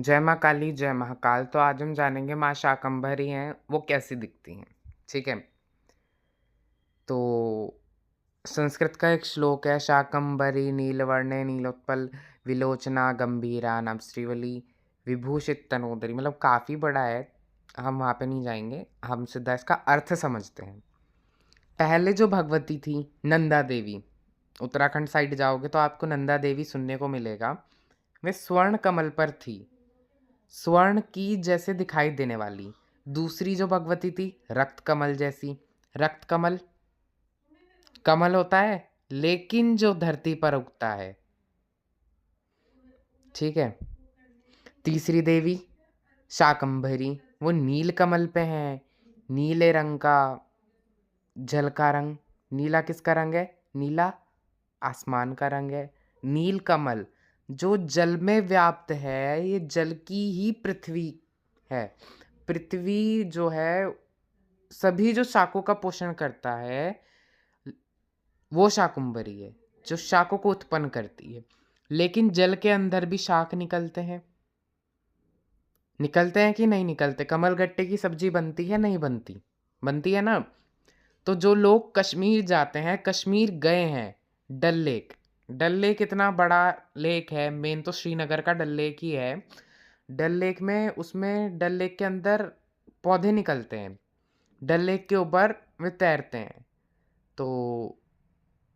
जय माँ काली, जय महाकाल। तो आज हम जानेंगे माँ शाकंभरी हैं, वो कैसी दिखती हैं, ठीक है? तो संस्कृत का एक श्लोक है, शाकंभरी नीलवर्णे नीलोत्पल विलोचना गंभीरा नभ श्रीवली विभूषित तनोदरी। मतलब काफ़ी बड़ा है, हम वहाँ पे नहीं जाएँगे, हम सीधा इसका अर्थ समझते हैं। पहले जो भगवती थी, नंदा देवी, उत्तराखंड साइड जाओगे तो आपको नंदा देवी सुनने को मिलेगा। वे स्वर्ण कमल पर थी, स्वर्ण की जैसे दिखाई देने वाली। दूसरी जो भगवती थी, रक्त कमल जैसी। रक्त कमल, कमल होता है लेकिन जो धरती पर उगता है, ठीक है। तीसरी देवी शाकंभरी, वो नील कमल पे है। नीले रंग का, जल का रंग। नीला किसका रंग है? नीला आसमान का रंग है। नील कमल जो जल में व्याप्त है, ये जल की ही पृथ्वी है। पृथ्वी जो है, सभी जो शाकों का पोषण करता है, वो शाकुंभरी है, जो शाकों को उत्पन्न करती है। लेकिन जल के अंदर भी शाक निकलते हैं। निकलते हैं कि नहीं निकलते? कमल गट्टे की सब्जी बनती है, नहीं बनती? बनती है ना। तो जो लोग कश्मीर जाते हैं, कश्मीर गए हैं, डल लेक, डल लेक इतना बड़ा लेक है, मेन तो श्रीनगर का डल लेक ही है। डल लेक में, उसमें डल लेक के अंदर पौधे निकलते हैं, डल लेक के ऊपर वे तैरते हैं। तो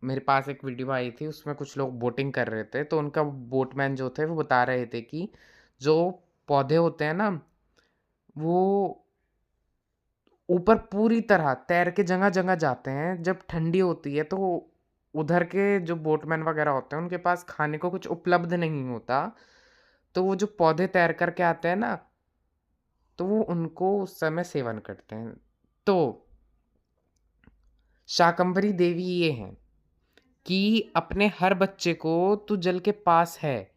मेरे पास एक वीडियो आई थी, उसमें कुछ लोग बोटिंग कर रहे थे, तो उनका बोटमैन जो थे वो बता रहे थे कि जो पौधे होते हैं ना, वो ऊपर पूरी तरह तैर के जगह जगह जाते हैं। जब ठंडी होती है तो उधर के जो बोटमैन वगैरह होते हैं, उनके पास खाने को कुछ उपलब्ध नहीं होता, तो वो जो पौधे तैर करके आते हैं ना, तो वो उनको उस समय सेवन करते हैं। तो शाकंभरी देवी ये हैं कि अपने हर बच्चे को, तू जल के पास है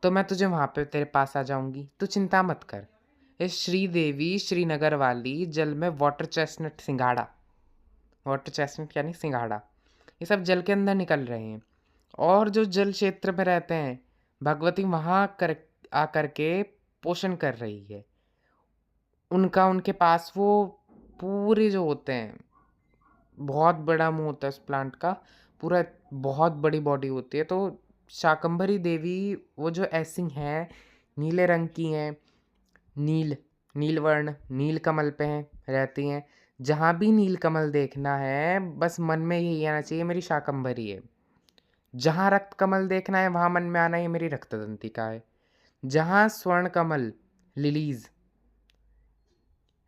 तो मैं तुझे वहां पे तेरे पास आ जाऊंगी, तू चिंता मत कर। ये श्रीदेवी श्रीनगर वाली जल में वाटर चेस्टनट सिंघाड़ा, वाटर चेस्टनट यानी सिंघाड़ा, ये सब जल के अंदर निकल रहे हैं। और जो जल क्षेत्र में रहते हैं, भगवती वहां कर आकर के पोषण कर रही है उनका। उनके पास वो पूरे जो होते हैं, बहुत बड़ा मुंह होता है उस प्लांट का, पूरा बहुत बड़ी बॉडी होती है। तो शाकंभरी देवी वो जो ऐसी हैं, नीले रंग की हैं, नील, नीलवर्ण, नील कमल पे हैं, रहती हैं। जहाँ भी नील कमल देखना है, बस मन में यही आना चाहिए, मेरी शाकंभरी है। जहाँ रक्त कमल देखना है, वहाँ मन में आना है, मेरी रक्तदंतिका है। जहाँ स्वर्ण कमल, लिलीज,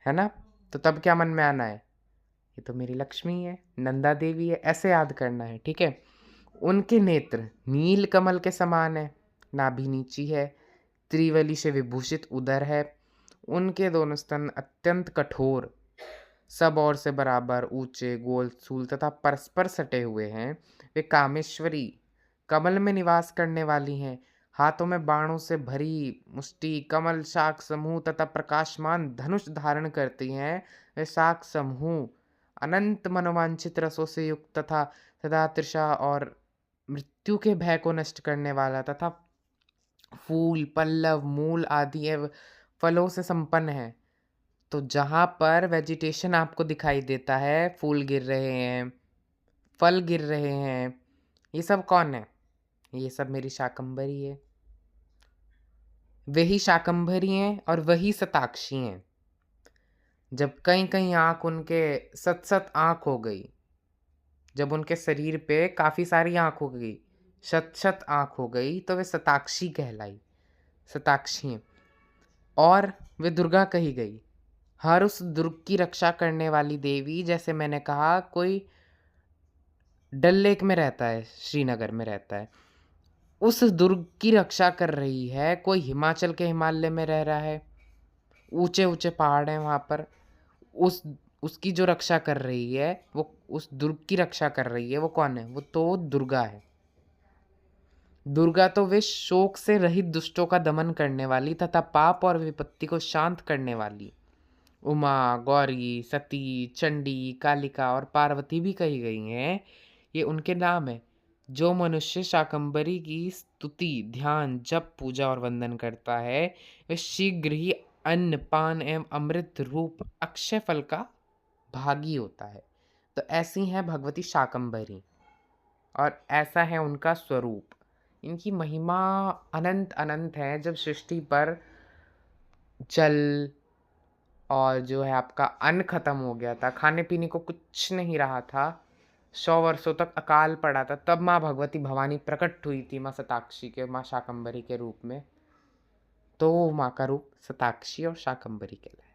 है ना, तो तब क्या मन में आना है? ये तो मेरी लक्ष्मी है, नंदा देवी है, ऐसे याद करना है, ठीक है। उनके नेत्र नील कमल के समान है, नाभि नीची है, त्रिवली से विभूषित उदर है। उनके दोनों स्तन अत्यंत कठोर, सब ओर से बराबर ऊंचे, गोल स्थूल तथा परस्पर सटे हुए हैं। वे कामेश्वरी कमल में निवास करने वाली हैं। हाथों में बाणों से भरी मुष्टि कमल शाख समूह तथा प्रकाशमान धनुष धारण करती हैं। वे शाख समूह अनंत मनोवांछित रसों से युक्त तथा सदा तृषा और मृत्यु के भय को नष्ट करने वाला तथा फूल पल्लव मूल आदि एवं फलों से संपन्न है। तो जहाँ पर वेजिटेशन आपको दिखाई देता है, फूल गिर रहे हैं, फल गिर रहे हैं, ये सब कौन है? ये सब मेरी शाकंभरी है। वही शाकंभरी हैं और वही शताक्षी हैं। जब कहीं कहीं आंख उनके सत सत आंख हो गई, जब उनके शरीर पे काफी सारी आंख हो गई, शत शत आंख हो गई, तो वे शताक्षी कहलाई, शताक्षी हैं। और वे दुर्गा कही गई। हर उस दुर्ग की रक्षा करने वाली देवी, जैसे मैंने कहा, कोई डल लेक में रहता है, श्रीनगर में रहता है, उस दुर्ग की रक्षा कर रही है। कोई हिमाचल के हिमालय में रह रहा है, ऊंचे ऊंचे पहाड़ हैं वहाँ पर, उस उसकी जो रक्षा कर रही है, वो उस दुर्ग की रक्षा कर रही है, वो कौन है? वो तो दुर्गा है। दुर्गा तो वे शोक से रहित दुष्टों का दमन करने वाली तथा पाप और विपत्ति को शांत करने वाली उमा, गौरी, सती, चंडी, कालिका और पार्वती भी कही गई हैं। ये उनके नाम है। जो मनुष्य शाकंभरी की स्तुति, ध्यान, जप, पूजा और वंदन करता है, वह शीघ्र ही अन्न, पान एवं अमृत रूप अक्षय फल का भागी होता है। तो ऐसी हैं भगवती शाकंभरी और ऐसा है उनका स्वरूप। इनकी महिमा अनंत अनंत है। जब सृष्टि पर जल और जो है आपका अन्न खत्म हो गया था, खाने पीने को कुछ नहीं रहा था, 100 वर्षों तक अकाल पड़ा था, तब माँ भगवती भवानी प्रकट हुई थी माँ शताक्षी के, माँ शाकंभरी के रूप में। तो माँ का रूप शताक्षी और शाकंभरी कहलाता है।